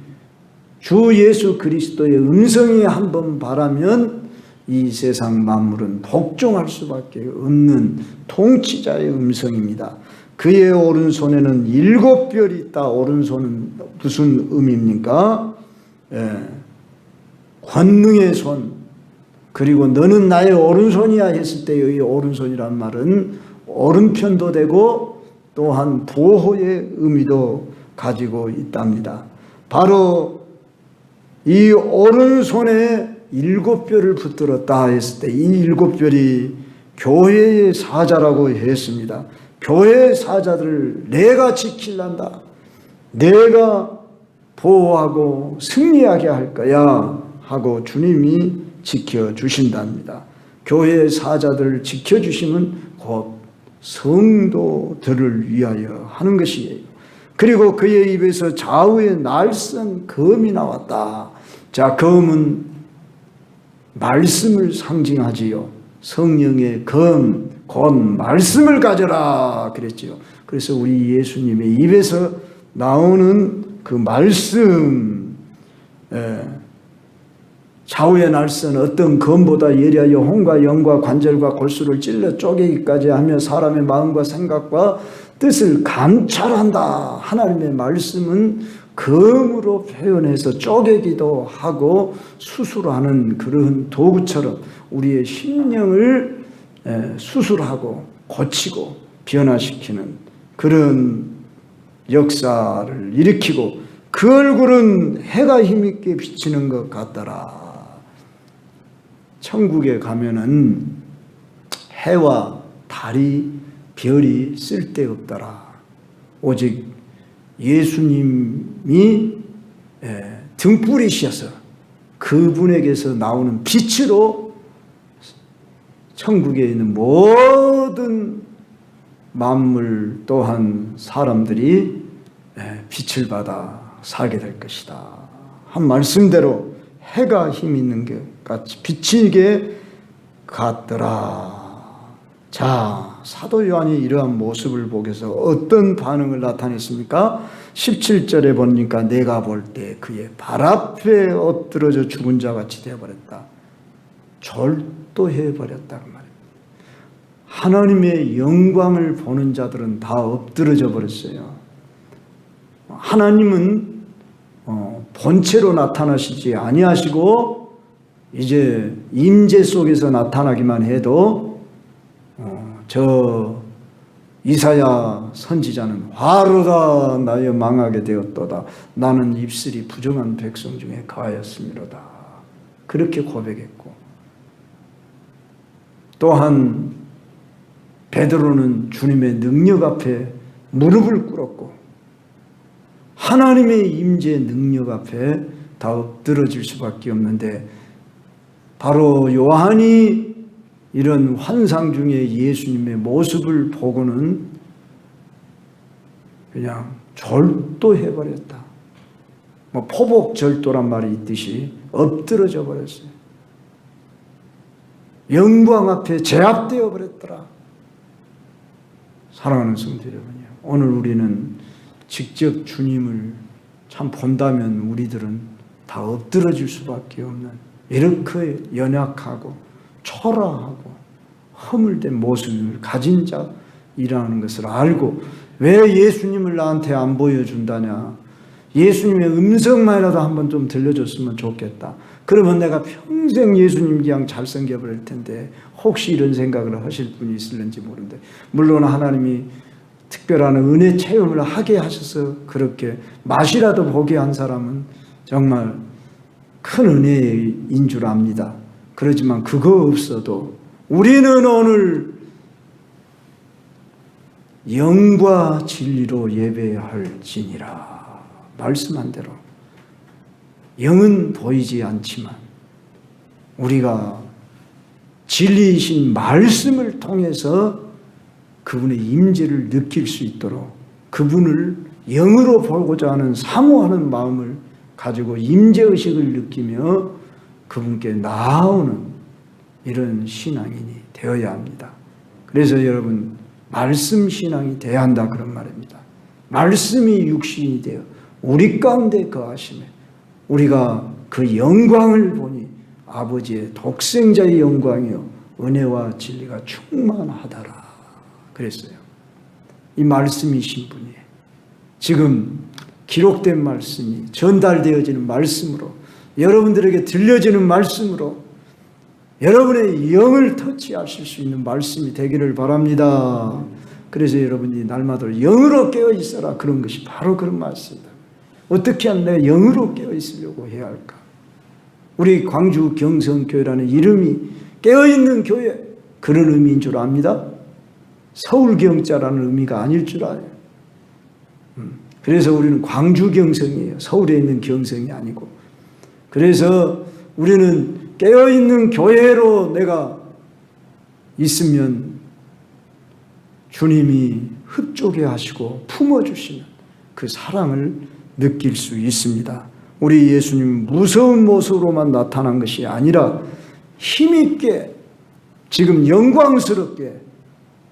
주 예수 그리스도의 음성이 한번 바라면 이 세상 만물은 복종할 수밖에 없는 통치자의 음성입니다. 그의 오른손에는 7별이 있다. 오른손은 무슨 의미입니까? 권능의 손. 그리고 너는 나의 오른손이야 했을 때의 오른손이란 말은 오른편도 되고 또한 보호의 의미도 가지고 있답니다. 바로 이 오른손에 7별을 붙들었다 했을 때 이 7별이 교회의 사자라고 했습니다. 교회의 사자들을 내가 지킬란다. 내가 보호하고 승리하게 할 거야 하고 주님이 지켜주신답니다. 교회의 사자들을 지켜주시면 곧 성도들을 위하여 하는 것이에요. 그리고 그의 입에서 좌우의 날선 검이 나왔다. 자, 검은 말씀을 상징하지요. 성령의 검, 곧 말씀을 가져라 그랬지요. 그래서 우리 예수님의 입에서 나오는 그 말씀, 좌우의 날선 어떤 검보다 예리하여 혼과 영과 관절과 골수를 찔러 쪼개기까지 하며 사람의 마음과 생각과 뜻을 감찰한다. 하나님의 말씀은 검으로 표현해서 쪼개기도 하고 수술하는 그런 도구처럼 우리의 심령을 수술하고 고치고 변화시키는 그런 역사를 일으키고 그 얼굴은 해가 힘있게 비치는 것 같더라. 천국에 가면은 해와 달이 별이 쓸데없더라. 오직 예수님이 등불이셔서 그분에게서 나오는 빛으로 천국에 있는 모든 만물 또한 사람들이 빛을 받아 살게 될 것이다. 한 말씀대로 해가 힘 있는 것 같이 비치게 같더라. 자, 사도 요한이 이러한 모습을 보고서 어떤 반응을 나타냈습니까? 17절에 보니까 내가 볼 때 그의 발 앞에 엎드러져 죽은 자 같이 되어버렸다. 절도해버렸다 그 말입니다. 하나님의 영광을 보는 자들은 다 엎드러져 버렸어요. 하나님은 본체로 나타나시지 아니하시고 이제 임재 속에서 나타나기만 해도 저 이사야 선지자는 화로다 나여 망하게 되었도다. 나는 입술이 부정한 백성 중에 가하였음이로다. 그렇게 고백했고 또한 베드로는 주님의 능력 앞에 무릎을 꿇었고 하나님의 임재 능력 앞에 다 엎드러질 수밖에 없는데 바로 요한이 이런 환상 중에 예수님의 모습을 보고는 그냥 절도해버렸다. 뭐 포복절도란 말이 있듯이 엎드러져 버렸어요. 영광 앞에 제압되어 버렸더라. 사랑하는 성도 여러분요, 오늘 우리는 직접 주님을 참 본다면 우리들은 다 엎드러질 수밖에 없는 이렇게 연약하고 초라하고 허물된 모습을 가진 자이라는 것을 알고 왜 예수님을 나한테 안 보여준다냐. 예수님의 음성만이라도 한번 좀 들려줬으면 좋겠다. 그러면 내가 평생 예수님 그냥 잘생겨버릴 텐데 혹시 이런 생각을 하실 분이 있을는지 모르는데 물론 하나님이 특별한 은혜 체험을 하게 하셔서 그렇게 맛이라도 보게 한 사람은 정말 큰 은혜인 줄 압니다. 그렇지만 그거 없어도 우리는 오늘 영과 진리로 예배할지니라. 말씀한 대로 영은 보이지 않지만 우리가 진리이신 말씀을 통해서 그분의 임재를 느낄 수 있도록 그분을 영으로 보고자 하는 사모하는 마음을 가지고 임재의식을 느끼며 그분께 나아오는 이런 신앙인이 되어야 합니다. 그래서 여러분, 말씀 신앙이 돼야 한다 그런 말입니다. 말씀이 육신이 되어 우리 가운데 거하시며 우리가 그 영광을 보니 아버지의 독생자의 영광이요 은혜와 진리가 충만하더라 그랬어요. 이 말씀이신 분이 지금 기록된 말씀이 전달되어지는 말씀으로, 여러분들에게 들려지는 말씀으로 여러분의 영을 터치하실 수 있는 말씀이 되기를 바랍니다. 그래서 여러분이 날마다 영으로 깨어 있어라, 그런 것이 바로 그런 말씀이다. 어떻게 하면 내가 영으로 깨어 있으려고 해야 할까? 우리 광주 경성교회라는 이름이 깨어있는 교회, 그런 의미인 줄 압니다. 서울경자라는 의미가 아닐 줄 알아요. 그래서 우리는 광주 경성이에요. 서울에 있는 경성이 아니고. 그래서 우리는 깨어있는 교회로 내가 있으면 주님이 흡족해 하시고 품어주시는 그 사랑을 느낄 수 있습니다. 우리 예수님 무서운 모습으로만 나타난 것이 아니라 힘있게, 지금 영광스럽게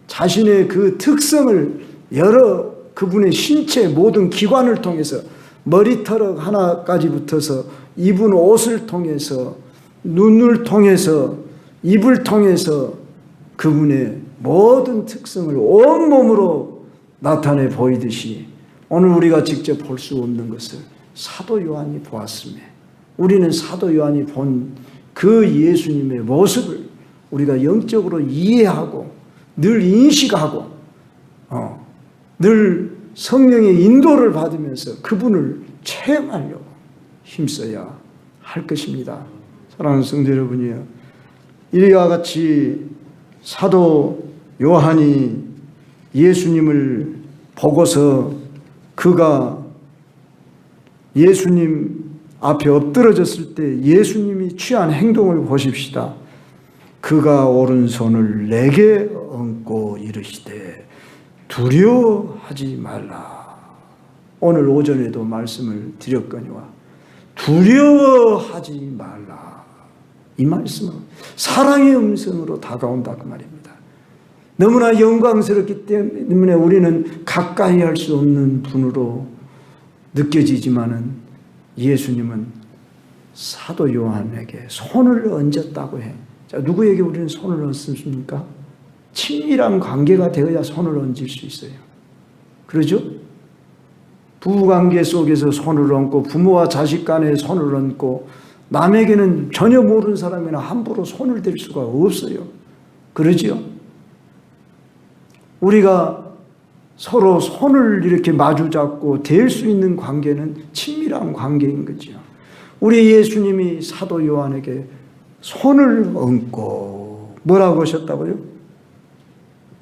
자신의 그 특성을 여러 그분의 신체 모든 기관을 통해서, 머리털 하나까지 붙어서 입은 옷을 통해서, 눈을 통해서, 입을 통해서 그분의 모든 특성을 온몸으로 나타내 보이듯이 오늘 우리가 직접 볼 수 없는 것을 사도 요한이 보았으며, 우리는 사도 요한이 본 그 예수님의 모습을 우리가 영적으로 이해하고 늘 인식하고 늘 성령의 인도를 받으면서 그분을 체험하려고 힘써야 할 것입니다. 사랑하는 성도 여러분이요, 이와 같이 사도 요한이 예수님을 보고서 그가 예수님 앞에 엎드러졌을 때 예수님이 취한 행동을 보십시다. 그가 오른손을 내게 얹고 이르시되 두려워하지 말라. 오늘 오전에도 말씀을 드렸거니와 두려워하지 말라. 이 말씀은 사랑의 음성으로 다가온다 그 말입니다. 너무나 영광스럽기 때문에 우리는 가까이 할 수 없는 분으로 느껴지지만은 예수님은 사도 요한에게 손을 얹었다고 해. 자, 누구에게 우리는 손을 얹습니까? 친밀한 관계가 되어야 손을 얹을 수 있어요. 그러죠? 부부관계 속에서 손을 얹고 부모와 자식 간에 손을 얹고 남에게는 전혀 모르는 사람이나 함부로 손을 댈 수가 없어요. 그러죠? 우리가 서로 손을 이렇게 마주 잡고 댈 수 있는 관계는 친밀한 관계인 거죠. 우리 예수님이 사도 요한에게 손을 얹고 뭐라고 하셨다고요?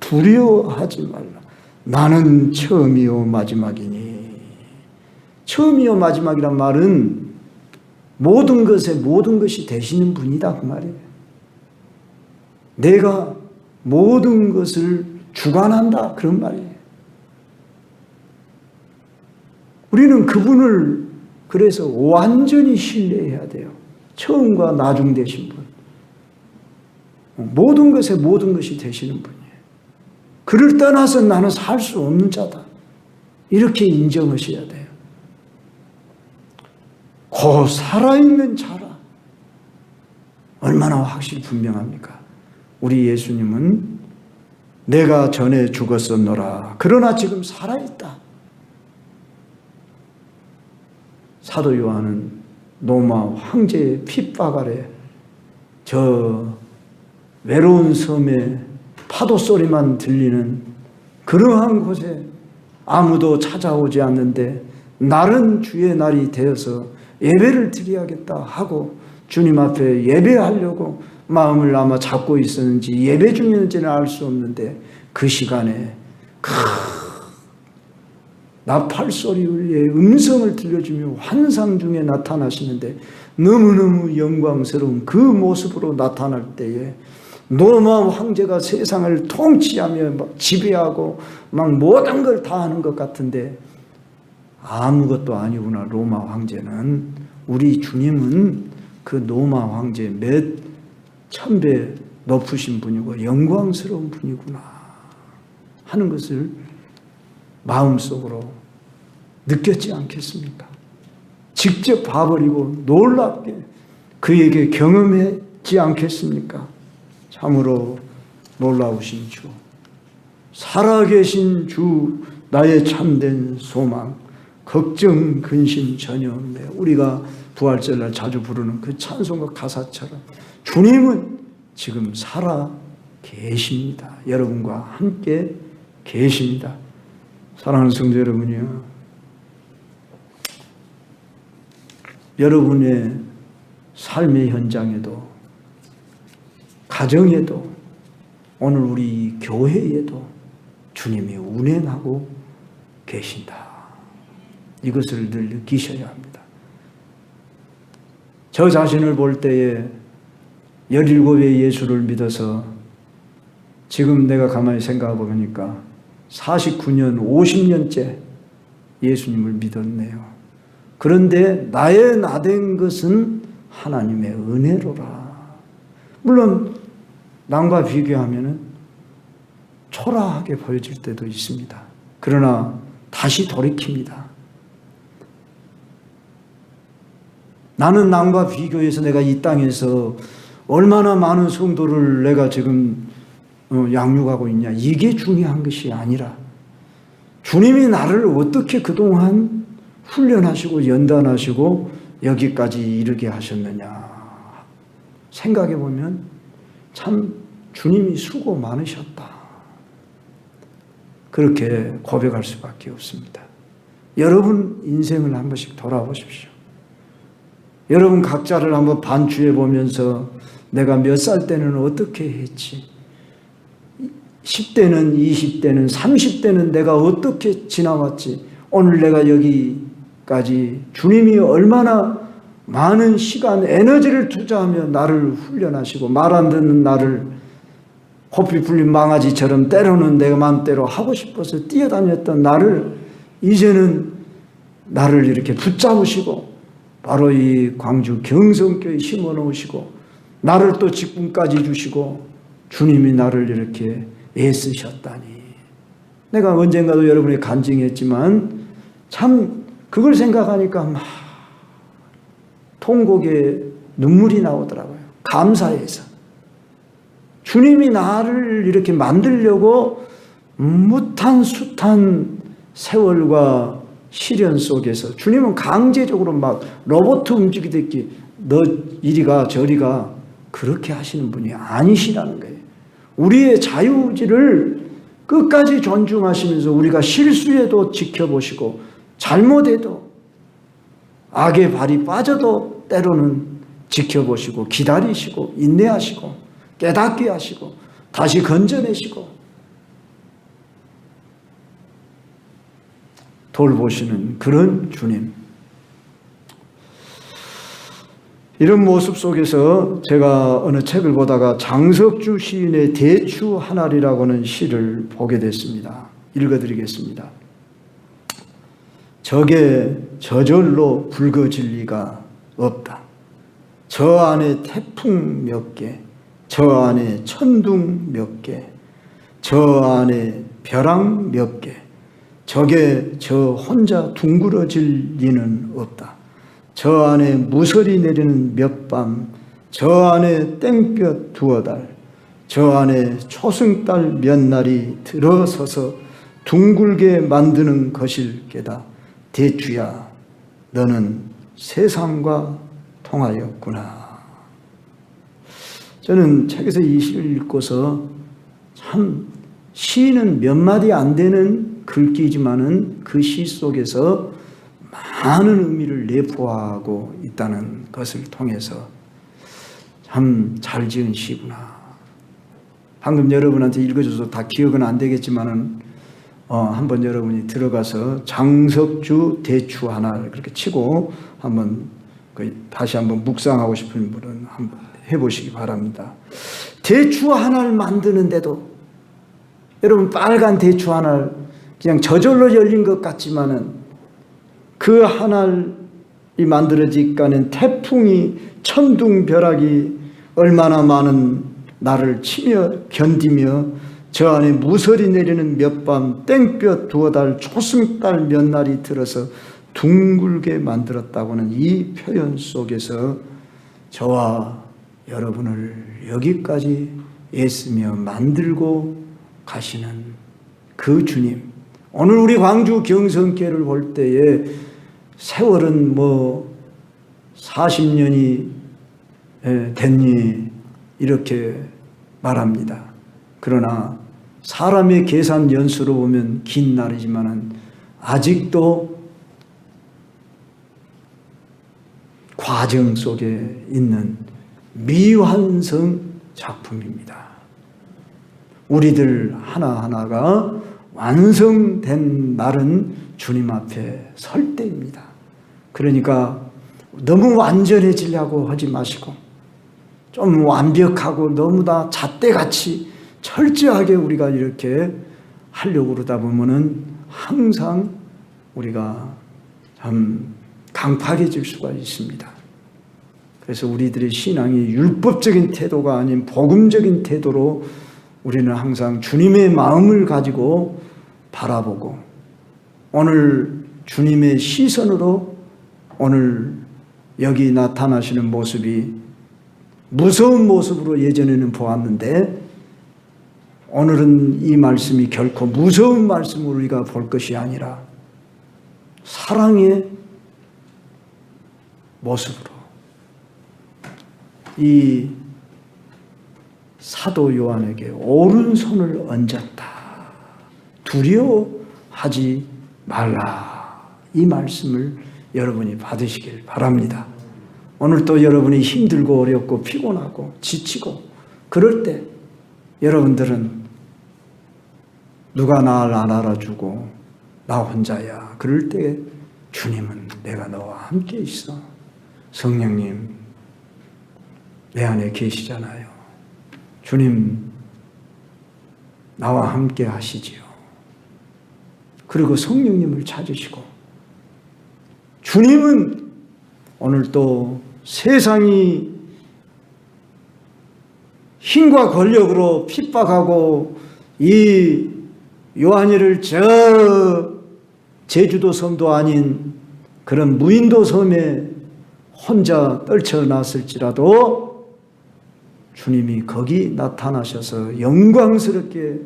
두려워하지 말라. 나는 처음이요 마지막이니. 처음이요 마지막이란 말은 모든 것에 모든 것이 되시는 분이다 그 말이에요. 내가 모든 것을 주관한다 그런 말이에요. 우리는 그분을 그래서 완전히 신뢰해야 돼요. 처음과 나중 되신 분. 모든 것에 모든 것이 되시는 분이에요. 그를 떠나서 나는 살 수 없는 자다. 이렇게 인정하셔야 돼요. 곧 살아있는 자라. 얼마나 확실히 분명합니까? 우리 예수님은 내가 전에 죽었었노라. 그러나 지금 살아있다. 사도 요한은 로마 황제의 핍박 아래 저 외로운 섬에 파도 소리만 들리는 그러한 곳에 아무도 찾아오지 않는데 날은 주의 날이 되어서 예배를 드려야겠다 하고 주님 앞에 예배하려고 마음을 아마 잡고 있었는지 예배 중이었는지는 알 수 없는데 그 시간에 나팔 소리의 음성을 들려주며 환상 중에 나타나시는데 너무너무 영광스러운 그 모습으로 나타날 때에 로마 황제가 세상을 통치하며 막 지배하고 막 모든 걸 다 하는 것 같은데 아무것도 아니구나. 로마 황제는, 우리 주님은 그 로마 황제 몇 천배 높으신 분이고 영광스러운 분이구나 하는 것을 마음속으로 느꼈지 않겠습니까? 직접 봐버리고 놀랍게 그에게 경험했지 않겠습니까? 참으로 놀라우신 주, 살아계신 주, 나의 참된 소망, 걱정 근심 전혀 없네. 우리가 부활절날 자주 부르는 그 찬송가 가사처럼 주님은 지금 살아 계십니다. 여러분과 함께 계십니다. 사랑하는 성도 여러분이요, 여러분의 삶의 현장에도, 가정에도, 오늘 우리 교회에도 주님이 운행하고 계신다. 이것을 늘 느끼셔야 합니다. 저 자신을 볼 때에 17의 예수를 믿어서 지금 내가 가만히 생각해 보니까 49년, 50년째 예수님을 믿었네요. 그런데 나의 나된 것은 하나님의 은혜로라. 물론 남과 비교하면 초라하게 보여질 때도 있습니다. 그러나 다시 돌이킵니다. 나는 남과 비교해서 내가 이 땅에서 얼마나 많은 성도를 내가 지금 양육하고 있냐, 이게 중요한 것이 아니라 주님이 나를 어떻게 그동안 훈련하시고 연단하시고 여기까지 이르게 하셨느냐 생각해 보면 참 주님이 수고 많으셨다, 그렇게 고백할 수밖에 없습니다. 여러분 인생을 한 번씩 돌아보십시오. 여러분 각자를 한번 반추해 보면서 내가 몇 살 때는 어떻게 했지, 10대는, 20대는, 30대는 내가 어떻게 지나왔지, 오늘 내가 여기까지 주님이 얼마나 많은 시간, 에너지를 투자하며 나를 훈련하시고 말 안 듣는 나를 호피 풀린 망아지처럼 때로는 내가 마음대로 하고 싶어서 뛰어다녔던 나를 이제는 나를 이렇게 붙잡으시고 바로 이 광주 경성교회에 심어놓으시고 나를 또 직분까지 주시고 주님이 나를 이렇게 애쓰셨다니. 내가 언젠가도 여러분이 간증했지만 참 그걸 생각하니까 막 통곡에 눈물이 나오더라고요. 감사해서. 주님이 나를 이렇게 만들려고 무탄 숱한 세월과 시련 속에서 주님은 강제적으로 막 로봇 움직이듯이 너 이리가 저리가 그렇게 하시는 분이 아니시라는 거예요. 우리의 자유의지를 끝까지 존중하시면서 우리가 실수해도 지켜보시고 잘못해도 악의 발이 빠져도 때로는 지켜보시고 기다리시고 인내하시고 깨닫게 하시고 다시 건져내시고 돌보시는 그런 주님. 이런 모습 속에서 제가 어느 책을 보다가 장석주 시인의 대추 한 알이라고는 시를 보게 됐습니다. 읽어드리겠습니다. 적에 저절로 붉어질 리가 없다. 저 안에 태풍 몇 개, 저 안에 천둥 몇 개, 저 안에 벼랑 몇 개, 적에 저 혼자 둥그러질 리는 없다. 저 안에 무설이 내리는 몇 밤, 저 안에 땡볕 두어 달, 저 안에 초승달 몇 날이 들어서서 둥글게 만드는 것일 게다. 대추야, 너는 세상과 통하였구나. 저는 책에서 이 시를 읽고서 참 시는 몇 마디 안 되는 글귀지만은 그 시 속에서 많은 의미를 내포하고 있다는 것을 통해서 참 잘 지은 시구나. 방금 여러분한테 읽어줘서 다 기억은 안 되겠지만은 한번 여러분이 들어가서 장석주 대추 하나 그렇게 치고 한번 다시 한번 묵상하고 싶은 분은 한번 해보시기 바랍니다. 대추 하나를 만드는데도 여러분 빨간 대추 하나를 그냥 저절로 열린 것 같지만은 그 하늘이 만들어지니까는 태풍이 천둥벼락이 얼마나 많은 나를 치며 견디며 저 안에 무설이 내리는 몇 밤 땡볕 두어 달 초승달 몇 날이 들어서 둥글게 만들었다고는 이 표현 속에서 저와 여러분을 여기까지 애쓰며 만들고 가시는 그 주님, 오늘 우리 광주 경성교회를 볼 때에 세월은 40년이 됐니 이렇게 말합니다. 그러나 사람의 계산 연수로 보면 긴 날이지만 아직도 과정 속에 있는 미완성 작품입니다. 우리들 하나하나가 완성된 날은 주님 앞에 설 때입니다. 그러니까 너무 완전해지려고 하지 마시고 좀 완벽하고 너무 다 잣대같이 철저하게 우리가 이렇게 하려고 그러다 보면은 항상 우리가 참 강팍해질 수가 있습니다. 그래서 우리들의 신앙이 율법적인 태도가 아닌 복음적인 태도로 우리는 항상 주님의 마음을 가지고 바라보고 오늘 주님의 시선으로 오늘 여기 나타나시는 모습이 무서운 모습으로 예전에는 보았는데 오늘은 이 말씀이 결코 무서운 말씀으로 우리가 볼 것이 아니라 사랑의 모습으로 이 사도 요한에게 오른손을 얹었다. 두려워하지 말라. 이 말씀을 여러분이 받으시길 바랍니다. 오늘 또 여러분이 힘들고 어렵고 피곤하고 지치고 그럴 때 여러분들은 누가 나를 안 알아주고 나 혼자야. 그럴 때 주님은 내가 너와 함께 있어. 성령님 내 안에 계시잖아요. 주님 나와 함께 하시지요. 그리고 성령님을 찾으시고 주님은 오늘 또 세상이 힘과 권력으로 핍박하고 이 요한이를 저 제주도 섬도 아닌 그런 무인도 섬에 혼자 떨쳐놨을지라도 주님이 거기 나타나셔서 영광스럽게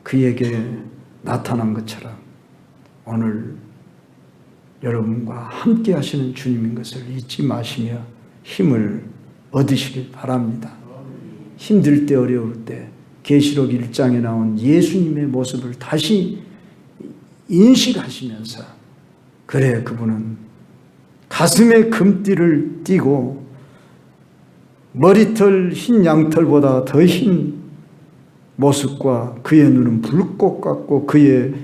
그에게 나타난 것처럼 오늘 여러분과 함께 하시는 주님인 것을 잊지 마시며 힘을 얻으시길 바랍니다. 힘들 때 어려울 때 계시록 1장에 나온 예수님의 모습을 다시 인식하시면서 그래 그분은 가슴에 금띠를 띠고 머리털 흰 양털보다 더 흰 모습과 그의 눈은 불꽃 같고 그의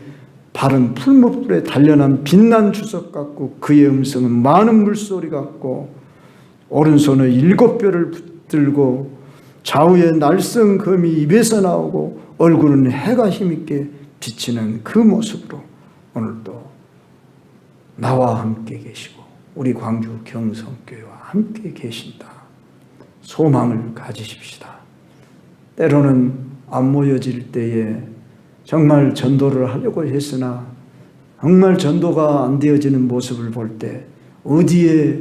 발은 풀무불에 단련한 빛난 주석 같고 그의 음성은 많은 물소리 같고 오른손에 7뼈를 붙들고 좌우에 날쌘 검이 입에서 나오고 얼굴은 해가 힘있게 비치는 그 모습으로 오늘도 나와 함께 계시고 우리 광주 경성교회와 함께 계신다. 소망을 가지십시다. 때로는 안 모여질 때에 정말 전도를 하려고 했으나 정말 전도가 안 되어지는 모습을 볼 때 어디에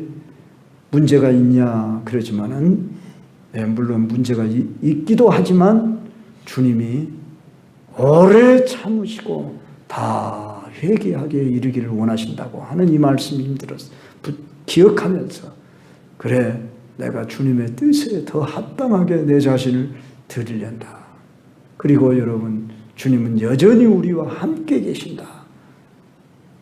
문제가 있냐 그러지만은 물론 문제가 있기도 하지만 주님이 오래 참으시고 다 회개하게 이르기를 원하신다고 하는 이 말씀이 힘들어서 기억하면서 그래 내가 주님의 뜻에 더 합당하게 내 자신을 드리련다. 그리고 여러분 주님은 여전히 우리와 함께 계신다.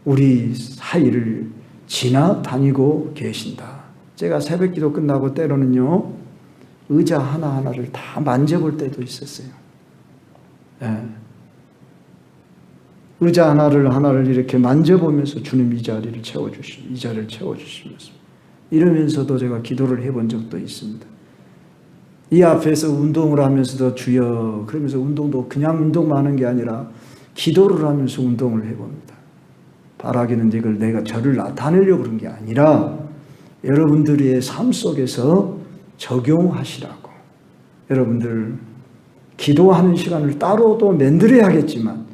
우리 사이를 지나다니고 계신다. 제가 새벽기도 끝나고 때로는요 의자 하나하나를 다 만져볼 때도 있었어요. 네. 의자 하나를 이렇게 만져보면서 주님 이 자리를 채워주시면서 이러면서도 제가 기도를 해본 적도 있습니다. 이 앞에서 운동을 하면서도 주여 그러면서 운동도 그냥 운동만 하는 게 아니라 기도를 하면서 운동을 해봅니다. 바라기는 이걸 내가 저를 나타내려고 그런 게 아니라 여러분들의 삶 속에서 적용하시라고. 여러분들 기도하는 시간을 따로도 만들어야겠지만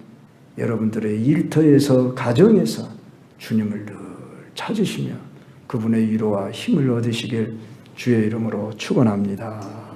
여러분들의 일터에서 가정에서 주님을 늘 찾으시며 그분의 위로와 힘을 얻으시길 주의 이름으로 축원합니다.